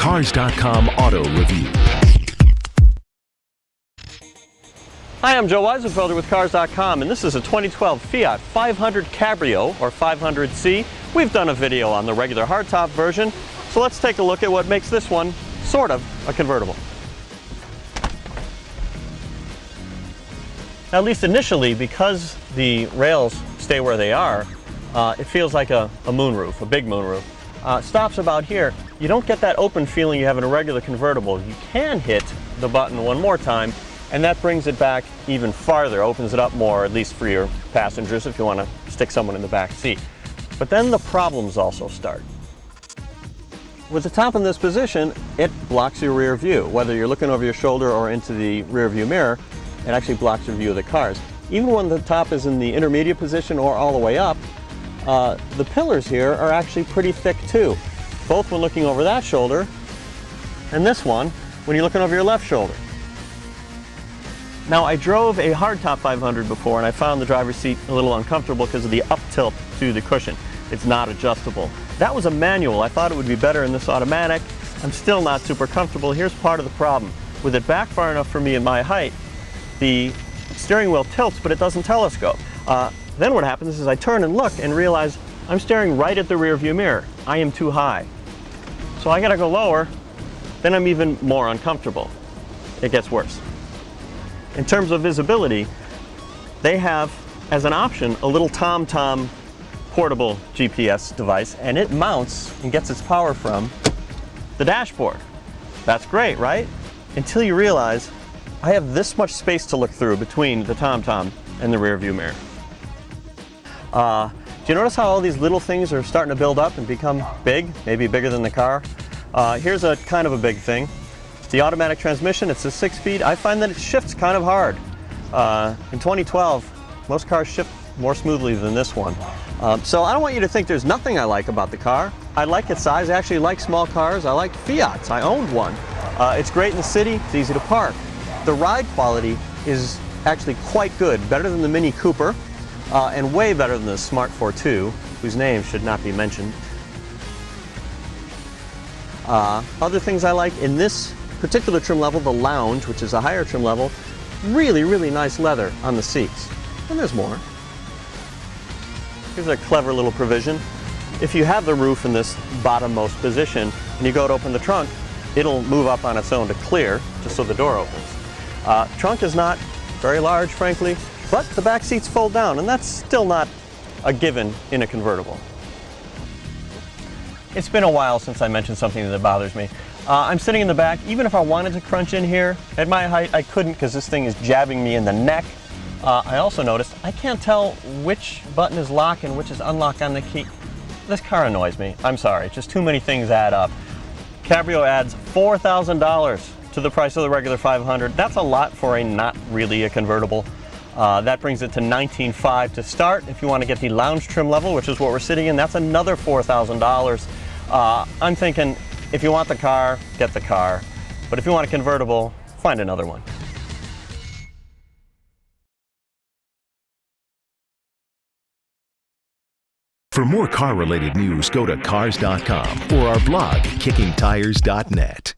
Cars.com Auto Review. Hi, I'm Joe Weisenfelder with Cars.com, and this is a 2012 Fiat 500 Cabrio, or 500C. We've done a video on the regular hardtop version, so let's take a look at what makes this one sort of a convertible. Now, at least initially, because the rails stay where they are, it feels like a moonroof, a big moonroof. Stops about here. You don't get that open feeling you have in a regular convertible. You can hit the button one more time, and that brings it back even farther, opens it up more, at least for your passengers if you want to stick someone in the back seat. But then the problems also start. With the top in this position, it blocks your rear view. Whether you're looking over your shoulder or into the rear view mirror, it actually blocks your view of the cars. Even when the top is in the intermediate position or all the way up, the pillars here are actually pretty thick too, both when looking over that shoulder and this one when you're looking over your left shoulder. Now, I drove a hardtop 500 before, and I found the driver's seat a little uncomfortable because of the up tilt to the cushion. It's not adjustable. That was a manual. I thought it would be better in this automatic. I'm still not super comfortable. Here's part of the problem. With it back far enough for me at my height, the steering wheel tilts, but it doesn't telescope. Then what happens is I turn and look and realize I'm staring right at the rear view mirror. I am too high. So I gotta go lower, then I'm even more uncomfortable. It gets worse. In terms of visibility, they have, as an option, a little TomTom portable GPS device, and it mounts and gets its power from the dashboard. That's great, right? Until you realize I have this much space to look through between the TomTom and the rear view mirror. Do you notice how all these little things are starting to build up and become big, maybe bigger than the car? Here's a kind of a big thing. The automatic transmission, it's a 6-speed. I find that it shifts kind of hard. In 2012, most cars shift more smoothly than this one. So I don't want you to think there's nothing I like about the car. I like its size. I actually like small cars. I like Fiats. I owned one. It's great in the city. It's easy to park. The ride quality is actually quite good, better than the Mini Cooper, and way better than the Smart 4.2, whose name should not be mentioned. Other things I like in this particular trim level, the Lounge, which is a higher trim level, really, really nice leather on the seats. And there's more. Here's a clever little provision. If you have the roof in this bottommost position and you go to open the trunk, it'll move up on its own to clear, just so the door opens. Trunk is not very large, frankly, but the back seats fold down, and that's still not a given in a convertible. It's been a while since I mentioned something that bothers me. I'm sitting in the back. Even if I wanted to crunch in here, at my height, I couldn't because this thing is jabbing me in the neck. I also noticed I can't tell which button is lock and which is unlock on the key. This car annoys me. I'm sorry, just too many things add up. Cabrio adds $4,000 to the price of the regular 500. That's a lot for a not really a convertible. That brings it to $19,500 to start. If you want to get the Lounge trim level, which is what we're sitting in, that's another $4,000. I'm thinking, if you want the car, get the car. But if you want a convertible, find another one. For more car-related news, go to Cars.com or our blog, KickingTires.net.